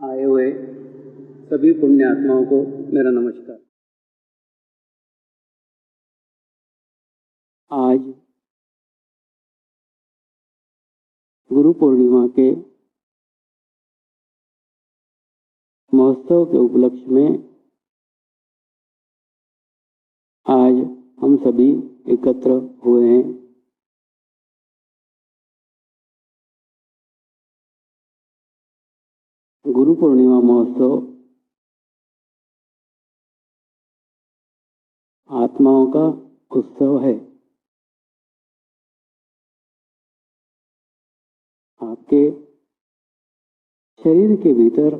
आए हुए सभी पुण्य आत्माओं को मेरा नमस्कार। आज गुरु पूर्णिमा के महोत्सव के उपलक्ष्य में आज हम सभी एकत्र हुए हैं। गुरु पूर्णिमा महोत्सव आत्माओं का उत्सव है। आपके शरीर के भीतर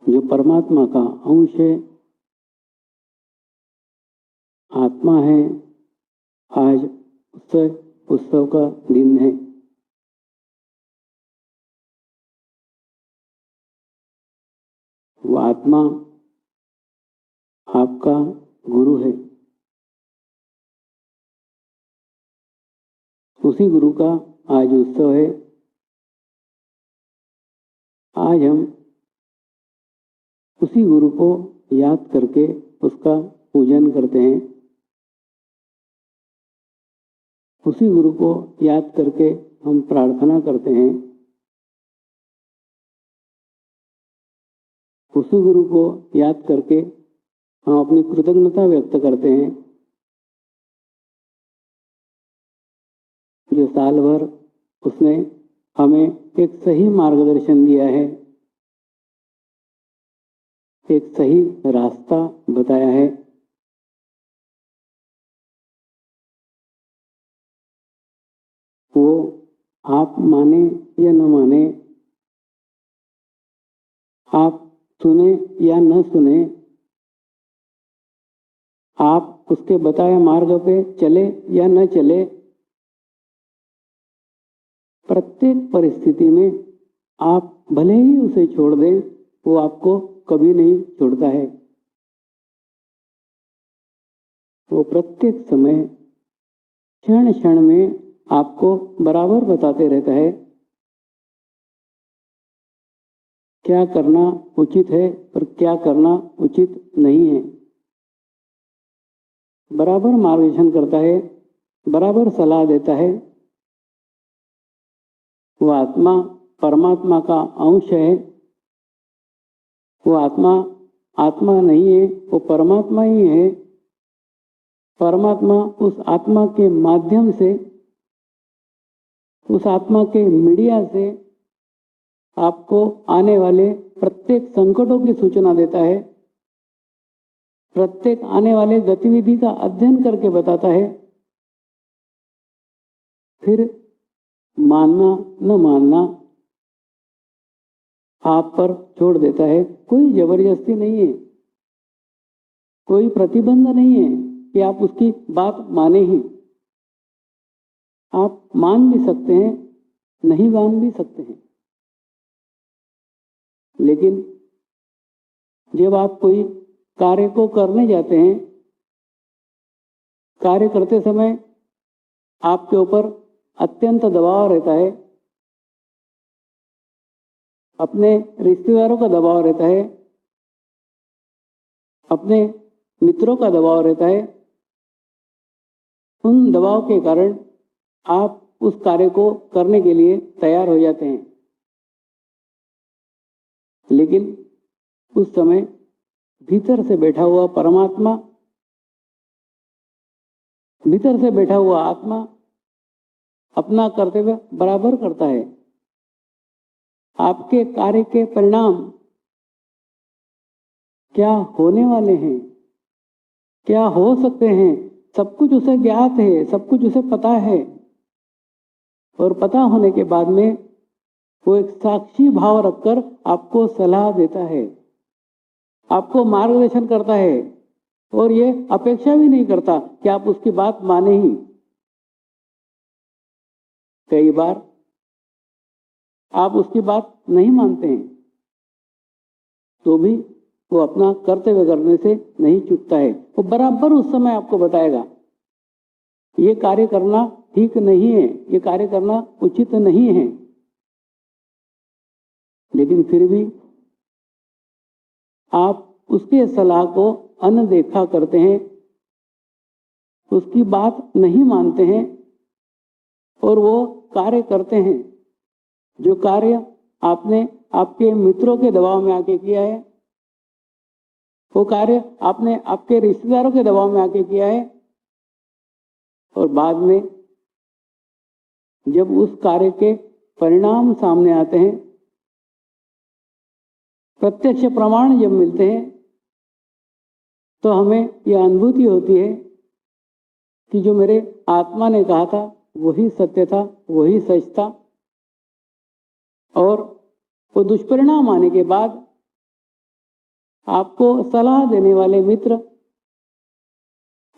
जो परमात्मा का अंश है, आत्मा है, आज उत्सव का दिन है। वो आत्मा आपका गुरु है। उसी गुरु का आज उत्सव है। आज हम उसी गुरु को याद करके उसका पूजन करते हैं। उसी गुरु को याद करके हम प्रार्थना करते हैं। उसी गुरु को याद करके हम अपनी कृतज्ञता व्यक्त करते हैं, जो साल भर उसने हमें एक सही मार्गदर्शन दिया है, एक सही रास्ता बताया है। वो आप माने या न माने, आप सुने या न सुने, आप उसके बताए मार्ग पे चले या न चले, प्रत्येक परिस्थिति में आप भले ही उसे छोड़ दें, वो आपको कभी नहीं छोड़ता है। वो प्रत्येक समय क्षण क्षण में आपको बराबर बताते रहता है क्या करना उचित है और क्या करना उचित नहीं है। बराबर मार्गदर्शन करता है, बराबर सलाह देता है। वो आत्मा परमात्मा का अंश है। वो आत्मा नहीं है, वो परमात्मा ही है। परमात्मा उस आत्मा के माध्यम से, उस आत्मा के मीडिया से आपको आने वाले प्रत्येक संकटों की सूचना देता है, प्रत्येक आने वाले गतिविधि का अध्ययन करके बताता है। फिर मानना न मानना आप पर छोड़ देता है। कोई जबरदस्ती नहीं है, कोई प्रतिबंध नहीं है कि आप उसकी बात माने ही। आप मान भी सकते हैं, नहीं मान भी सकते हैं। लेकिन जब आप कोई कार्य को करने जाते हैं, कार्य करते समय आपके ऊपर अत्यंत दबाव रहता है, अपने रिश्तेदारों का दबाव रहता है, अपने मित्रों का दबाव रहता है। उन दबाव के कारण आप उस कार्य को करने के लिए तैयार हो जाते हैं। लेकिन उस समय भीतर से बैठा हुआ परमात्मा, भीतर से बैठा हुआ आत्मा अपना कर्तव्य बराबर करता है। आपके कार्य के परिणाम क्या होने वाले हैं, क्या हो सकते हैं, सब कुछ उसे ज्ञात है, सब कुछ उसे पता है। और पता होने के बाद में वो एक साक्षी भाव रखकर आपको सलाह देता है, आपको मार्गदर्शन करता है, और ये अपेक्षा भी नहीं करता कि आप उसकी बात माने ही। कई बार आप उसकी बात नहीं मानते हैं, तो भी वो अपना कर्तव्य करने से नहीं चूकता है। वो बराबर उस समय आपको बताएगा ये कार्य करना ठीक नहीं है, ये कार्य करना उचित नहीं है। लेकिन फिर भी आप उसके सलाह को अनदेखा करते हैं, उसकी बात नहीं मानते हैं और वो कार्य करते हैं जो कार्य आपने आपके मित्रों के दबाव में आके किया है, वो कार्य आपने आपके रिश्तेदारों के दबाव में आके किया है, और बाद में जब उस कार्य के परिणाम सामने आते हैं, प्रत्यक्ष प्रमाण जब मिलते हैं, तो हमें यह अनुभूति होती है कि जो मेरे आत्मा ने कहा था वही सत्य था, वही सच था। और वो दुष्परिणाम आने के बाद आपको सलाह देने वाले मित्र,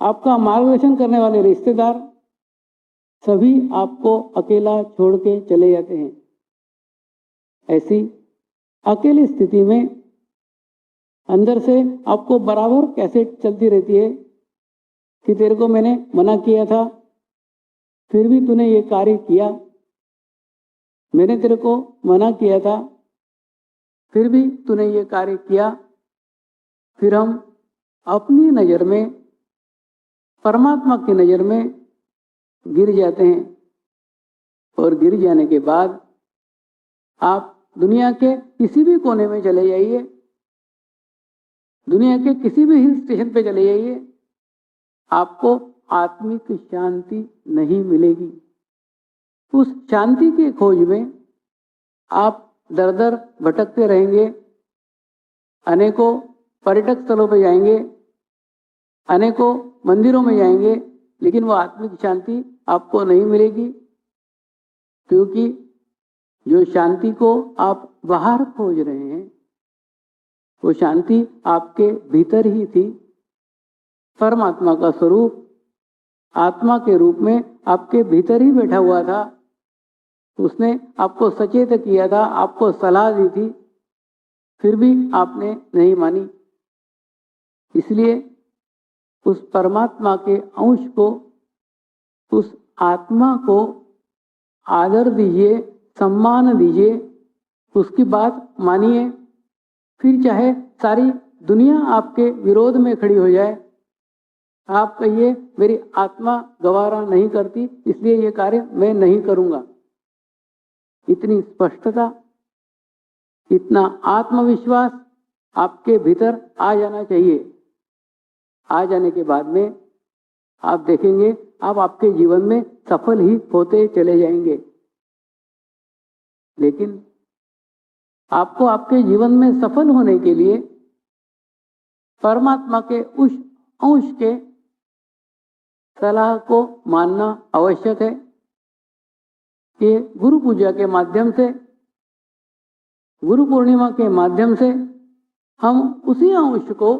आपका मार्गदर्शन करने वाले रिश्तेदार, सभी आपको अकेला छोड़ के चले जाते हैं। ऐसी अकेली स्थिति में अंदर से आपको बराबर कैसे चलती रहती है कि तेरे को मैंने मना किया था, फिर भी तूने ये कार्य किया। मैंने तेरे को मना किया था, फिर भी तूने ये कार्य किया। फिर हम अपनी नज़र में, परमात्मा की नज़र में गिर जाते हैं, और गिर जाने के बाद आप दुनिया के किसी भी कोने में चले जाइए, दुनिया के किसी भी हिल स्टेशन पे चले जाइए, आपको आत्मिक शांति नहीं मिलेगी। उस शांति की खोज में आप दर दर भटकते रहेंगे, अनेकों पर्यटक स्थलों पर जाएंगे, अनेकों मंदिरों में जाएंगे, लेकिन वो आत्मिक शांति आपको नहीं मिलेगी, क्योंकि जो शांति को आप बाहर खोज रहे हैं वो शांति आपके भीतर ही थी। परमात्मा का स्वरूप आत्मा के रूप में आपके भीतर ही बैठा हुआ था। उसने आपको सचेत किया था, आपको सलाह दी थी, फिर भी आपने नहीं मानी। इसलिए उस परमात्मा के अंश को, उस आत्मा को आदर दीजिए, सम्मान दीजिए, उसकी बात मानिए। फिर चाहे सारी दुनिया आपके विरोध में खड़ी हो जाए, आप कहिए मेरी आत्मा गवारा नहीं करती, इसलिए ये कार्य मैं नहीं करूंगा। इतनी स्पष्टता, इतना आत्मविश्वास आपके भीतर आ जाना चाहिए। आ जाने के बाद में आप देखेंगे आप आपके जीवन में सफल ही होते चले जाएंगे। लेकिन आपको आपके जीवन में सफल होने के लिए परमात्मा के उस अंश के सलाह को मानना आवश्यक है कि गुरु पूजा के माध्यम से, गुरु पूर्णिमा के माध्यम से हम उसी अंश को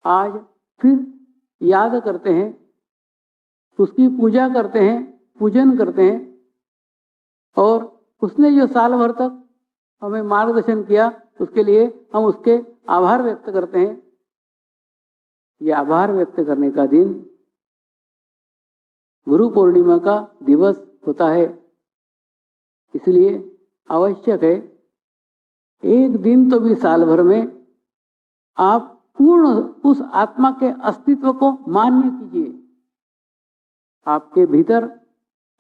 आज फिर याद करते हैं, उसकी पूजा करते हैं, पूजन करते हैं, और उसने जो साल भर तक हमें मार्गदर्शन किया उसके लिए हम उसके आभार व्यक्त करते हैं। ये आभार व्यक्त करने का दिन गुरु पूर्णिमा का दिवस होता है। इसलिए आवश्यक है एक दिन तो भी साल भर में आप पूर्ण उस आत्मा के अस्तित्व को मान्य कीजिए। आपके भीतर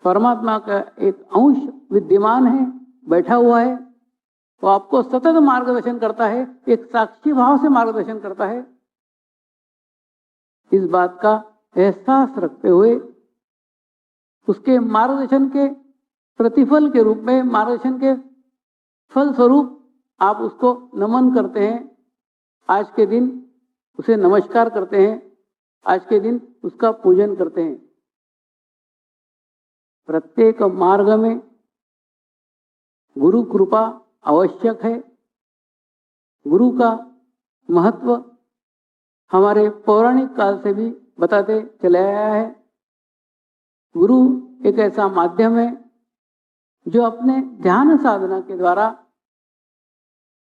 परमात्मा का एक अंश विद्यमान है, बैठा हुआ है, वो आपको सतत मार्गदर्शन करता है, एक साक्षी भाव से मार्गदर्शन करता है। इस बात का एहसास रखते हुए उसके मार्गदर्शन के प्रतिफल के रूप में, मार्गदर्शन के फल स्वरूप आप उसको नमन करते हैं। आज के दिन उसे नमस्कार करते हैं, आज के दिन उसका पूजन करते हैं। प्रत्येक मार्ग में गुरु कृपा आवश्यक है। गुरु का महत्व हमारे पौराणिक काल से भी बताते चले आया है। गुरु एक ऐसा माध्यम है जो अपने ध्यान साधना के द्वारा,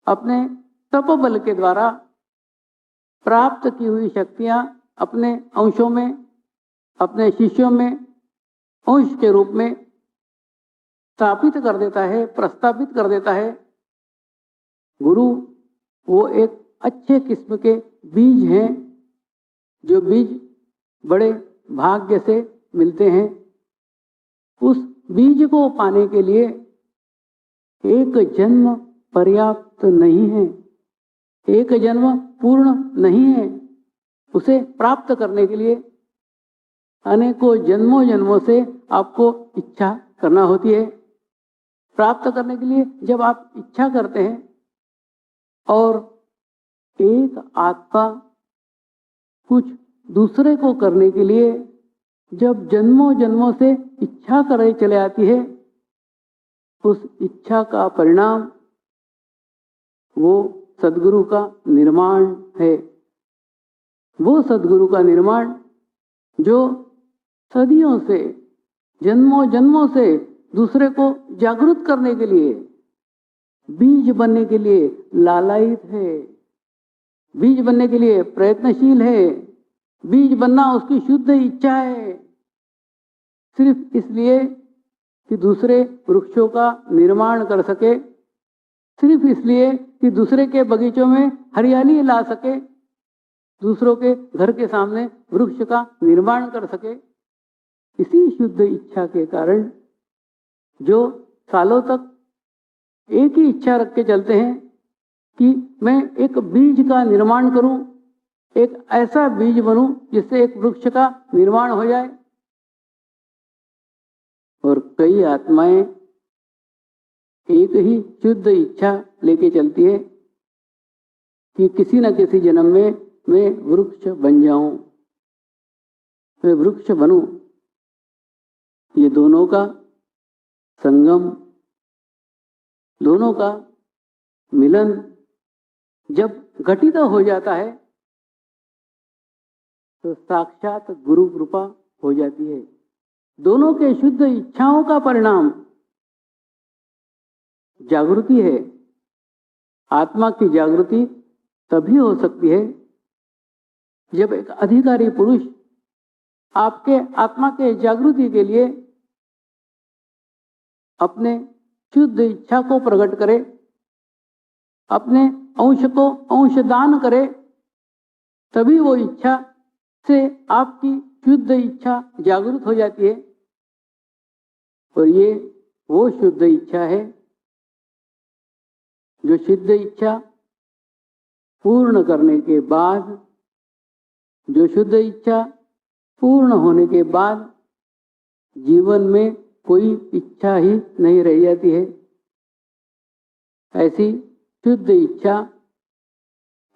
अपने तप बल के द्वारा प्राप्त की हुई शक्तियां अपने अंशों में, अपने शिष्यों में अंश के रूप में स्थापित कर देता है, प्रस्थापित कर देता है। गुरु वो एक अच्छे किस्म के बीज हैं, जो बीज बड़े भाग्य से मिलते हैं। उस बीज को पाने के लिए एक जन्म पर्याप्त नहीं है, एक जन्म पूर्ण नहीं है। उसे प्राप्त करने के लिए अनेकों जन्मों जन्मों से आपको इच्छा करना होती है। प्राप्त करने के लिए जब आप इच्छा करते हैं और एक आत्मा कुछ दूसरे को करने के लिए जब जन्मों जन्मों से इच्छा करे चले आती है, उस इच्छा का परिणाम वो सद्गुरु का निर्माण है। वो सद्गुरु का निर्माण जो सदियों से, जन्मों जन्मों से दूसरे को जागृत करने के लिए, बीज बनने के लिए लालायित है, बीज बनने के लिए प्रयत्नशील है। बीज बनना उसकी शुद्ध इच्छा है, सिर्फ इसलिए कि दूसरे वृक्षों का निर्माण कर सके, सिर्फ इसलिए कि दूसरे के बगीचों में हरियाली ला सके, दूसरों के घर के सामने वृक्ष का निर्माण कर सके। इसी शुद्ध इच्छा के कारण जो सालों तक एक ही इच्छा रख के चलते हैं कि मैं एक बीज का निर्माण करूं, एक ऐसा बीज बनूं जिससे एक वृक्ष का निर्माण हो जाए। और कई आत्माएं एक ही शुद्ध इच्छा लेके चलती है कि किसी न किसी जन्म में मैं वृक्ष बन जाऊं, मैं वृक्ष बनूं। ये दोनों का संगम, दोनों का मिलन जब घटित हो जाता है तो साक्षात गुरु कृपा हो जाती है। दोनों के शुद्ध इच्छाओं का परिणाम जागृति है। आत्मा की जागृति तभी हो सकती है जब एक अधिकारी पुरुष आपके आत्मा के जागृति के लिए अपने शुद्ध इच्छा को प्रकट करे, अपने अंश को अंशदान करे, तभी वो इच्छा से आपकी शुद्ध इच्छा जागृत हो जाती है। और ये वो शुद्ध इच्छा है जो शुद्ध इच्छा पूर्ण करने के बाद, जो शुद्ध इच्छा पूर्ण होने के बाद जीवन में कोई इच्छा ही नहीं रह जाती है। ऐसी शुद्ध इच्छा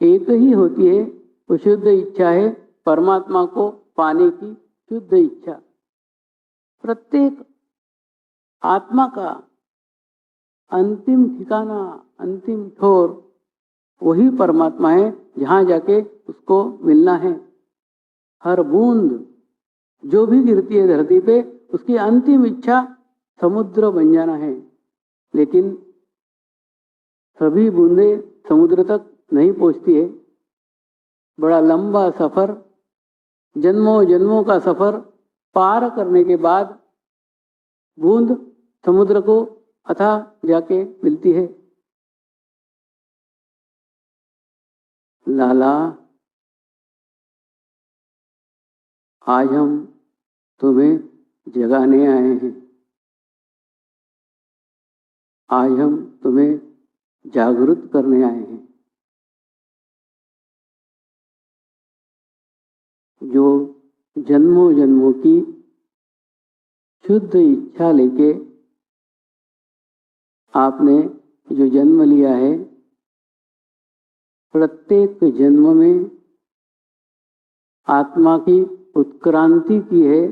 एक ही होती है, वो शुद्ध इच्छा है परमात्मा को पाने की शुद्ध इच्छा। प्रत्येक आत्मा का अंतिम ठिकाना, अंतिम छोर वही परमात्मा है जहां जाके उसको मिलना है। हर बूंद जो भी गिरती है धरती पे, उसकी अंतिम इच्छा समुद्र बन जाना है। लेकिन सभी बूंदे समुद्र तक नहीं पहुंचती है। बड़ा लंबा सफर, जन्मों जन्मों का सफर पार करने के बाद बूंद समुद्र को अथाह जाके मिलती है। लाला, आज हम तुम्हें जगाने आए हैं, आज हम तुम्हें जागृत करने आए हैं। जो जन्मों जन्मों की शुद्ध इच्छा लेके आपने जो जन्म लिया है, प्रत्येक जन्म में आत्मा की उत्क्रांति की है।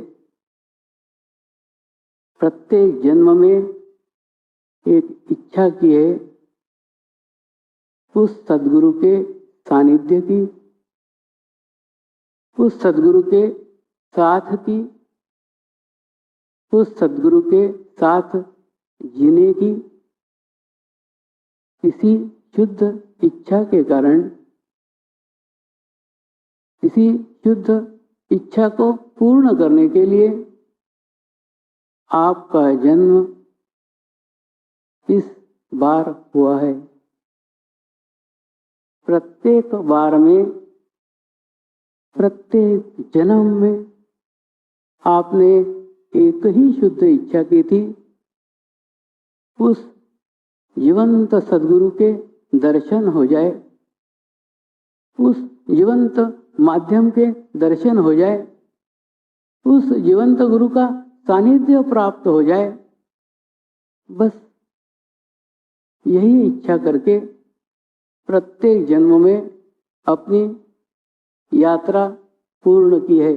प्रत्येक जन्म में एक इच्छा की है उस सद्गुरु के सानिध्य की, उस सद्गुरु के साथ की, उस सद्गुरु के साथ जीने की। इसी शुद्ध इच्छा के कारण, इसी शुद्ध इच्छा को पूर्ण करने के लिए आपका जन्म इस बार हुआ है। प्रत्येक बार में, प्रत्येक जन्म में आपने एक ही शुद्ध इच्छा की थी, उस जीवंत सद्गुरु के दर्शन हो जाए, उस जीवंत माध्यम के दर्शन हो जाए, उस जीवंत गुरु का सानिध्य प्राप्त हो जाए। बस यही इच्छा करके प्रत्येक जन्म में अपनी यात्रा पूर्ण की है।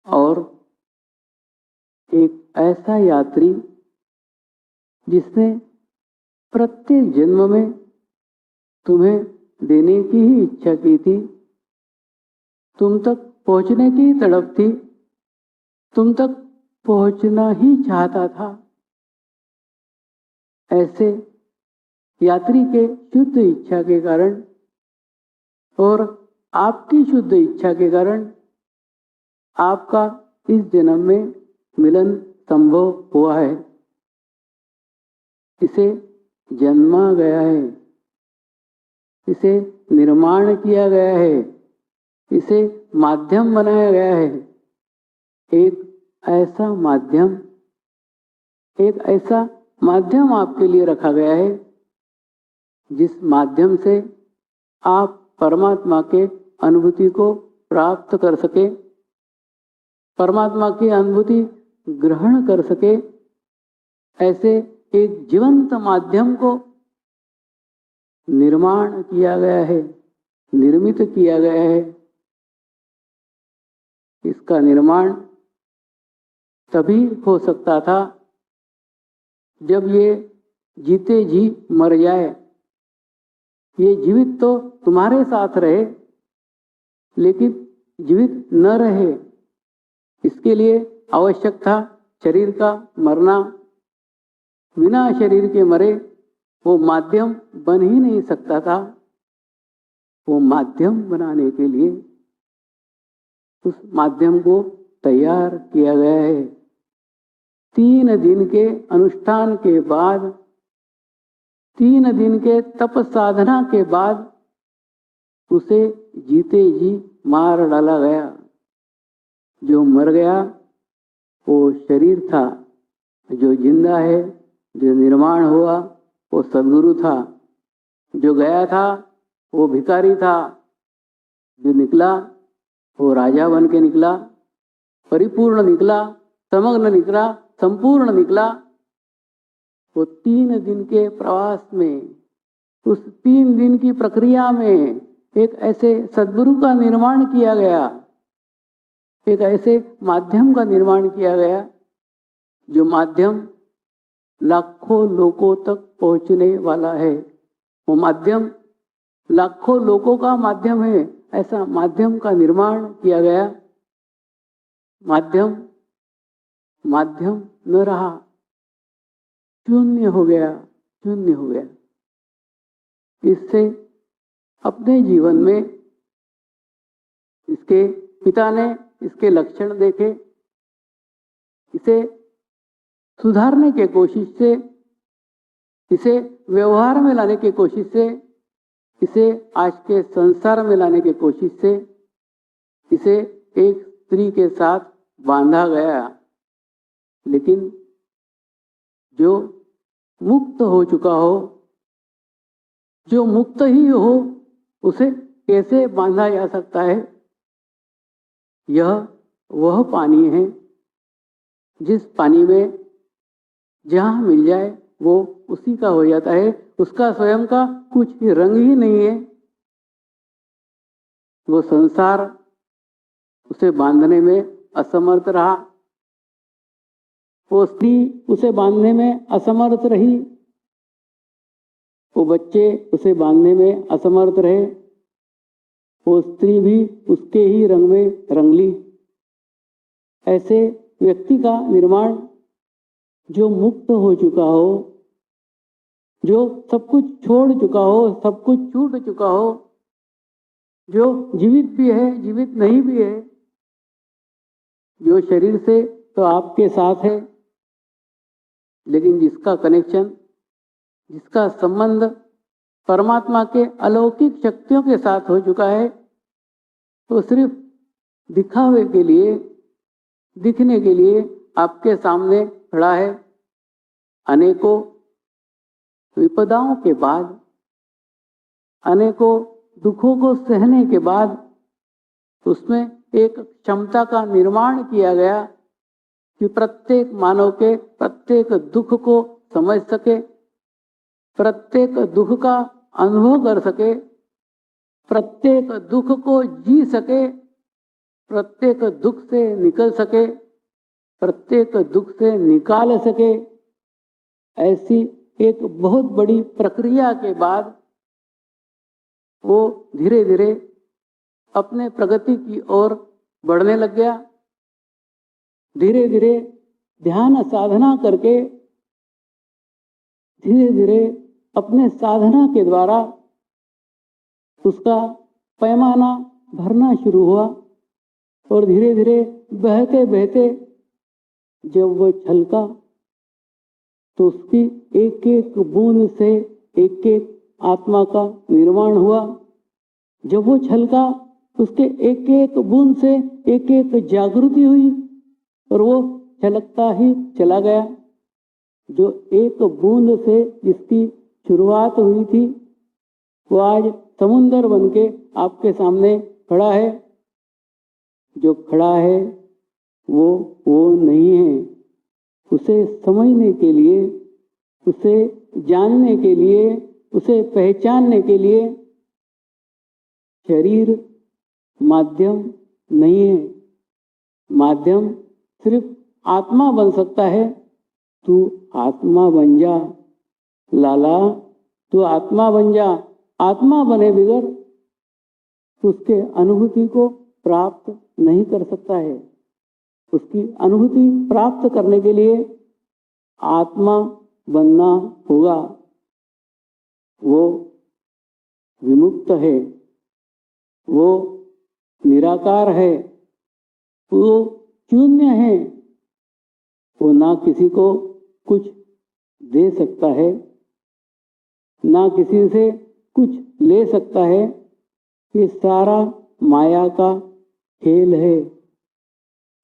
और एक ऐसा यात्री जिसने प्रत्येक जन्म में तुम्हें देने की ही इच्छा की थी, तुम तक पहुंचने की तड़प थी, तुम तक पहुंचना ही चाहता था, ऐसे यात्री के शुद्ध इच्छा के कारण और आपकी शुद्ध इच्छा के कारण आपका इस जन्म में मिलन संभव हुआ है। इसे जन्मा गया है, इसे निर्माण किया गया है, इसे माध्यम बनाया गया है। एक ऐसा माध्यम आपके लिए रखा गया है जिस माध्यम से आप परमात्मा के अनुभूति को प्राप्त कर सके, परमात्मा की अनुभूति ग्रहण कर सके। ऐसे एक जीवंत माध्यम को निर्माण किया गया है, निर्मित किया गया है। इसका निर्माण तभी हो सकता था जब ये जीते जी मर जाए। ये जीवित तो तुम्हारे साथ रहे, लेकिन जीवित न रहे, इसके लिए आवश्यक था शरीर का मरना। बिना शरीर के मरे वो माध्यम बन ही नहीं सकता था। वो माध्यम बनाने के लिए उस माध्यम को तैयार किया गया है। 3 दिन के अनुष्ठान के बाद, 3 दिन के तप साधना के बाद उसे जीते जी मार डाला गया। जो मर गया वो शरीर था, जो जिंदा है, जो निर्माण हुआ वो सद्गुरु था। जो गया था वो भिखारी था, जो निकला वो राजा बन के निकला, परिपूर्ण निकला, समग्र निकला, संपूर्ण निकला। वो 3 दिन के प्रवास में, उस 3 दिन की प्रक्रिया में एक ऐसे सद्गुरु का निर्माण किया गया, एक ऐसे माध्यम का निर्माण किया गया जो माध्यम लाखों लोगों तक पहुंचने वाला है। वो माध्यम लाखों लोगों का माध्यम है। ऐसा माध्यम का निर्माण किया गया। माध्यम न रहा, शून्य हो गया, शून्य हो गया। इससे अपने जीवन में इसके पिता ने इसके लक्षण देखे, इसे सुधारने के कोशिश से, इसे व्यवहार में लाने की कोशिश से, इसे आज के संसार में लाने की कोशिश से, इसे एक स्त्री के साथ बांधा गया। लेकिन जो मुक्त हो चुका हो, जो मुक्त ही हो, उसे कैसे बांधा जा सकता है? यह वह पानी है जिस पानी में जहां मिल जाए वो उसी का हो जाता है। उसका स्वयं का कुछ रंग ही नहीं है। वो संसार उसे बांधने में असमर्थ रहा, वो स्त्री उसे बांधने में असमर्थ रही, वो बच्चे उसे बांधने में असमर्थ रहे, वो स्त्री भी उसके ही रंग में रंगली। ऐसे व्यक्ति का निर्माण जो मुक्त हो चुका हो, जो सब कुछ छोड़ चुका हो, सब कुछ छूट चुका हो, जो जीवित भी है, जीवित नहीं भी है, जो शरीर से तो आपके साथ है, लेकिन जिसका कनेक्शन, जिसका संबंध परमात्मा के अलौकिक शक्तियों के साथ हो चुका है, तो सिर्फ दिखावे के लिए, दिखने के लिए आपके सामने खड़ा है। अनेकों विपदाओं के बाद, अनेकों दुखों को सहने के बाद उसमें एक क्षमता का निर्माण किया गया कि प्रत्येक मानव के प्रत्येक दुख को समझ सके, प्रत्येक दुख का अनुभव कर सके, प्रत्येक दुख को जी सके, प्रत्येक दुख से निकल सके, प्रत्येक दुख से निकाल सके। ऐसी एक बहुत बड़ी प्रक्रिया के बाद वो धीरे धीरे अपने प्रगति की ओर बढ़ने लग गया। धीरे धीरे ध्यान साधना करके, धीरे धीरे अपने साधना के द्वारा उसका पैमाना भरना शुरू हुआ और धीरे धीरे बहते बहते जब वो छलका तो उसकी एक एक बूंद से एक एक आत्मा का निर्माण हुआ। जब वो छलका उसके एक एक बूंद से एक एक जागृति हुई और वो छलकता ही चला गया। जो एक बूंद से जिसकी शुरुआत हुई थी वो आज समुंदर बनके आपके सामने खड़ा है। जो खड़ा है वो नहीं है। उसे समझने के लिए, उसे जानने के लिए, उसे पहचानने के लिए शरीर माध्यम नहीं है। माध्यम सिर्फ आत्मा बन सकता है। तू आत्मा बन जा लाला, तू आत्मा बन जा। आत्मा बने बगैर उसके अनुभूति को प्राप्त नहीं कर सकता है। उसकी अनुभूति प्राप्त करने के लिए आत्मा बनना होगा। वो विमुक्त है, वो निराकार है, वो शून्य है। वो ना किसी को कुछ दे सकता है, ना किसी से कुछ ले सकता है। ये सारा माया का खेल है।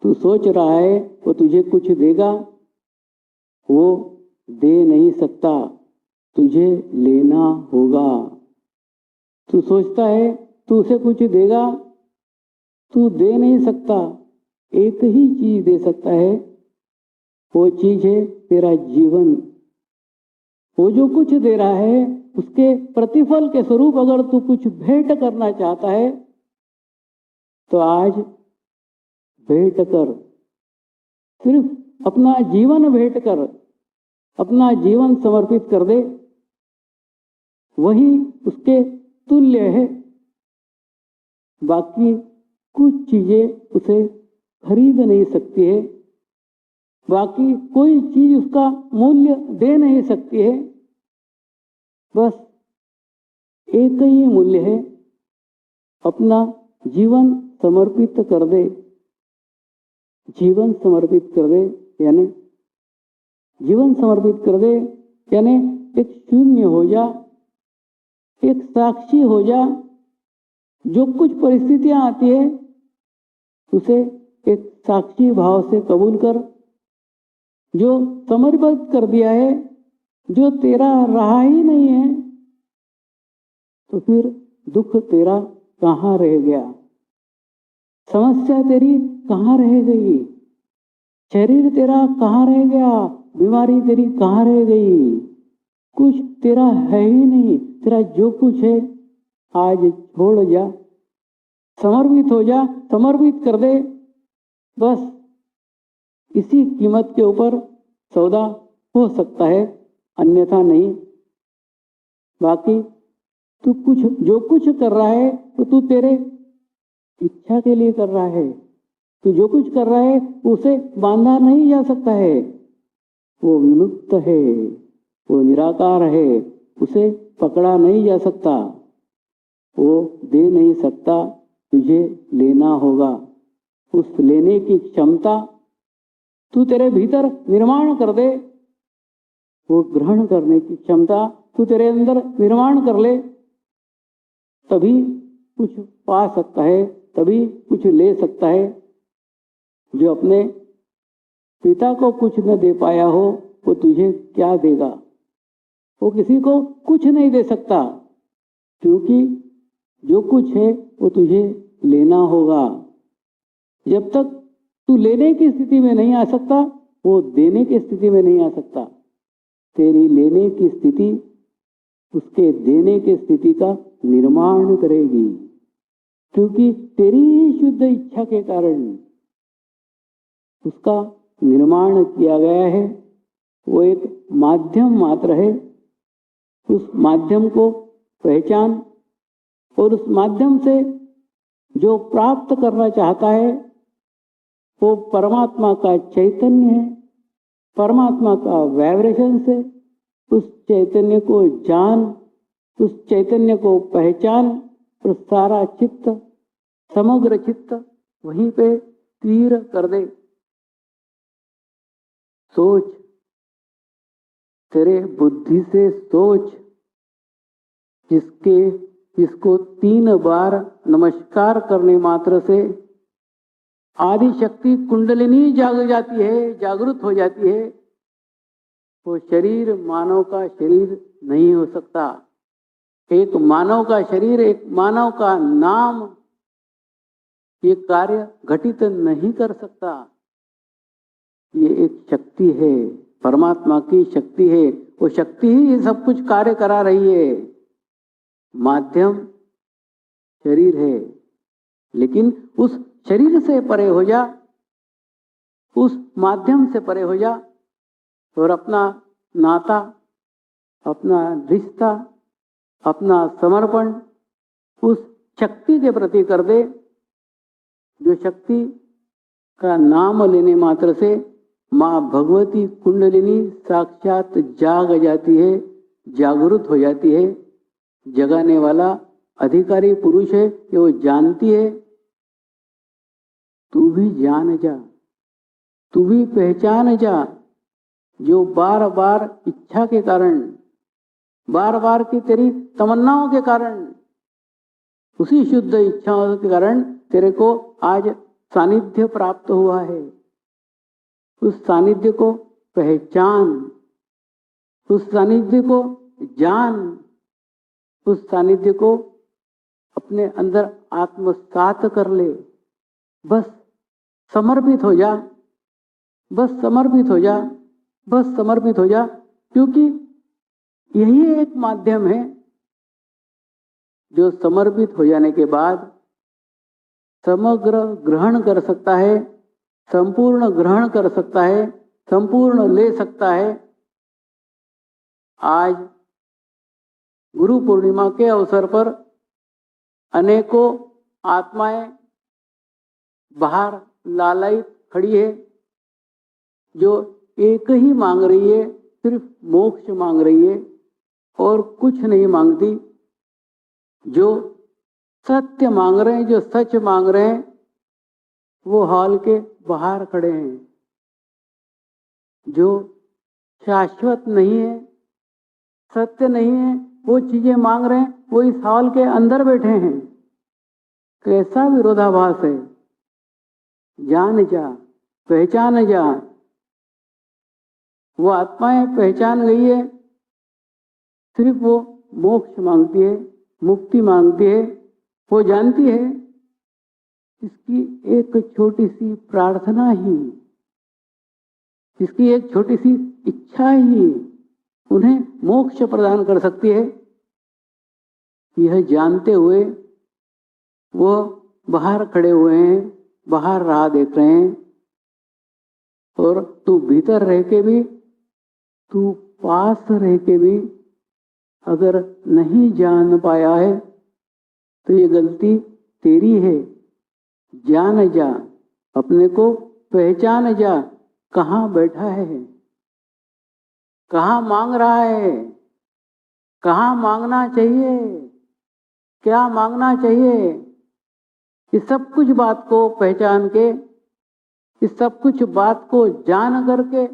तू सोच रहा है वो तुझे कुछ देगा, वो दे नहीं सकता, तुझे लेना होगा। तू सोचता है तू उसे कुछ देगा, तू दे नहीं सकता। एक ही चीज दे सकता है, वो चीज है तेरा जीवन। वो जो कुछ दे रहा है उसके प्रतिफल के स्वरूप अगर तू कुछ भेंट करना चाहता है तो आज भेंट कर। सिर्फ अपना जीवन भेंट कर, अपना जीवन समर्पित कर दे, वही उसके तुल्य है। बाकी कुछ चीजें उसे खरीद नहीं सकती है, बाकी कोई चीज उसका मूल्य दे नहीं सकती है। बस एक ही मूल्य है, अपना जीवन समर्पित कर दे। जीवन समर्पित कर दे यानी जीवन समर्पित कर दे यानी एक शून्य हो जा, एक साक्षी हो जा। जो कुछ परिस्थितियां आती है उसे एक साक्षी भाव से कबूल कर। जो समर्पित कर दिया है, जो तेरा रहा ही नहीं है, तो फिर दुख तेरा कहाँ रह गया, समस्या तेरी कहाँ रह गई, शरीर तेरा कहाँ रह गया, बीमारी तेरी कहाँ रह गई। कुछ तेरा है ही नहीं। तेरा जो कुछ है आज छोड़ जा, समर्पित हो जा, समर्पित कर दे। बस इसी कीमत के ऊपर सौदा हो सकता है, अन्यथा नहीं। बाकी तू कुछ जो कुछ कर रहा है तो तू तेरे इच्छा के लिए कर रहा है। तू जो कुछ कर रहा है उसे बांधा नहीं जा सकता है। वो विमुक्त है, वो निराकार है, उसे पकड़ा नहीं जा सकता, वो दे नहीं सकता। तुझे लेना होगा। उस लेने की क्षमता तू तेरे भीतर निर्माण कर दे। वो ग्रहण करने की क्षमता तू तेरे अंदर निर्माण कर ले, तभी कुछ पा सकता है, तभी कुछ ले सकता है। जो अपने पिता को कुछ न दे पाया हो वो तुझे क्या देगा? वो किसी को कुछ नहीं दे सकता, क्योंकि जो कुछ है वो तुझे लेना होगा। जब तक तू लेने की स्थिति में नहीं आ सकता, वो देने की स्थिति में नहीं आ सकता। तेरी लेने की स्थिति उसके देने की स्थिति का निर्माण करेगी, क्योंकि तेरी ही शुद्ध इच्छा के कारण उसका निर्माण किया गया है। वो एक माध्यम मात्र है। उस माध्यम को पहचान और उस माध्यम से जो प्राप्त करना चाहता है वो परमात्मा का चैतन्य है, परमात्मा का वाइब्रेशन से। उस चैतन्य को जान, उस चैतन्य को पहचान और सारा चित्त, समग्र चित्त वहीं पे तीर कर दे। सोच, तेरे बुद्धि से सोच, जिसको 3 बार नमस्कार करने मात्र से आदि शक्ति कुंडलिनी जाग जाती है, जागृत हो जाती है। वो शरीर मानव का शरीर नहीं हो सकता। एक मानव का शरीर, एक मानव का नाम ये कार्य घटित नहीं कर सकता। ये एक शक्ति है, परमात्मा की शक्ति है। वो शक्ति ही ये सब कुछ कार्य करा रही है। माध्यम शरीर है, लेकिन उस शरीर से परे हो जा, उस माध्यम से परे हो जा और अपना नाता, अपना रिश्ता, अपना समर्पण उस शक्ति के प्रति कर दे, जो शक्ति का नाम लेने मात्र से माँ भगवती कुंडलिनी साक्षात जाग जाती है, जागृत हो जाती है। जगाने वाला अधिकारी पुरुष है कि वो जानती है। तू भी जान जा, तू भी पहचान जा, जो बार बार इच्छा के कारण, बार बार की तेरी तमन्नाओं के कारण, उसी शुद्ध इच्छाओं के कारण तेरे को आज सानिध्य प्राप्त हुआ है। उस सानिध्य को पहचान, उस सानिध्य को जान, उस सानिध्य को अपने अंदर आत्मसात कर ले। बस समर्पित हो जा, बस समर्पित हो जा, बस समर्पित हो जा, क्योंकि यही एक माध्यम है जो समर्पित हो जाने के बाद समग्र ग्रहण कर सकता है, संपूर्ण ग्रहण कर सकता है, संपूर्ण ले सकता है। आज गुरु पूर्णिमा के अवसर पर अनेकों आत्माएं बाहर लालायित खड़ी है, जो एक ही मांग रही है, सिर्फ मोक्ष मांग रही है और कुछ नहीं मांगती। जो सत्य मांग रहे हैं, जो सच मांग रहे हैं, वो हॉल के बाहर खड़े हैं। जो शाश्वत नहीं है, सत्य नहीं है, वो चीजें मांग रहे हैं, वो इस हॉल के अंदर बैठे हैं। कैसा विरोधाभास है। जान जा, पहचान जा। वो आत्माएं पहचान गई है, सिर्फ वो मोक्ष मांगती है, मुक्ति मांगती है। वो जानती है इसकी एक छोटी सी प्रार्थना ही, इसकी एक छोटी सी इच्छा ही उन्हें मोक्ष प्रदान कर सकती है। यह जानते हुए वो बाहर खड़े हुए हैं, बाहर राह देख रहे हैं। और तू भीतर रह के भी, तू पास रह के भी अगर नहीं जान पाया है तो ये गलती तेरी है। जान जा, अपने को पहचान जा, कहाँ बैठा है, कहाँ मांग रहा है, कहाँ मांगना चाहिए, क्या मांगना चाहिए। इस सब कुछ बात को पहचान के, इस सब कुछ बात को जान करके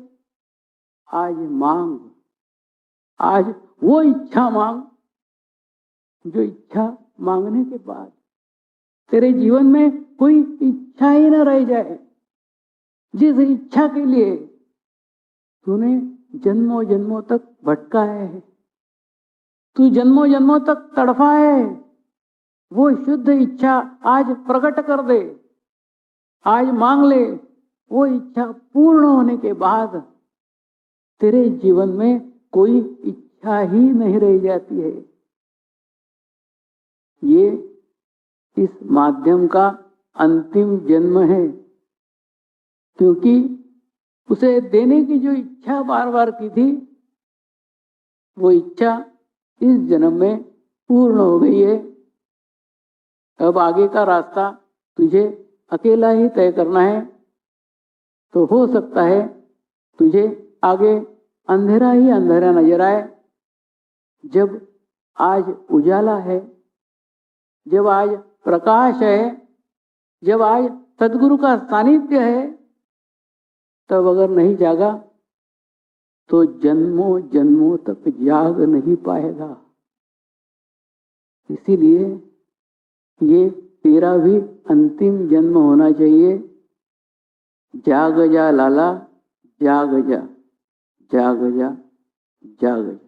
आज मांग, आज वो इच्छा मांग जो इच्छा मांगने के बाद तेरे जीवन में कोई इच्छा ही न रह जाए, जिस इच्छा के लिए तूने जन्मों जन्मों तक भटका है, तू जन्मों जन्मों तक तड़फा है, वो शुद्ध इच्छा आज प्रकट कर दे, आज मांग ले। वो इच्छा पूर्ण होने के बाद तेरे जीवन में कोई इच्छा ही नहीं रह जाती है। ये इस माध्यम का अंतिम जन्म है, क्योंकि उसे देने की जो इच्छा बार बार की थी, वो इच्छा इस जन्म में पूर्ण हो गई है। अब आगे का रास्ता तुझे अकेला ही तय करना है। तो हो सकता है तुझे आगे अंधेरा ही अंधेरा नजर आए, जब आज उजाला है, जब आज प्रकाश है, जब आज सद्गुरु का सानिध्य है, तब अगर नहीं जागा तो जन्मों जन्मों तक जाग नहीं पाएगा। इसीलिए ये तेरा भी अंतिम जन्म होना चाहिए। जाग जा लाला, जाग जा, जाग जा, जाग जा।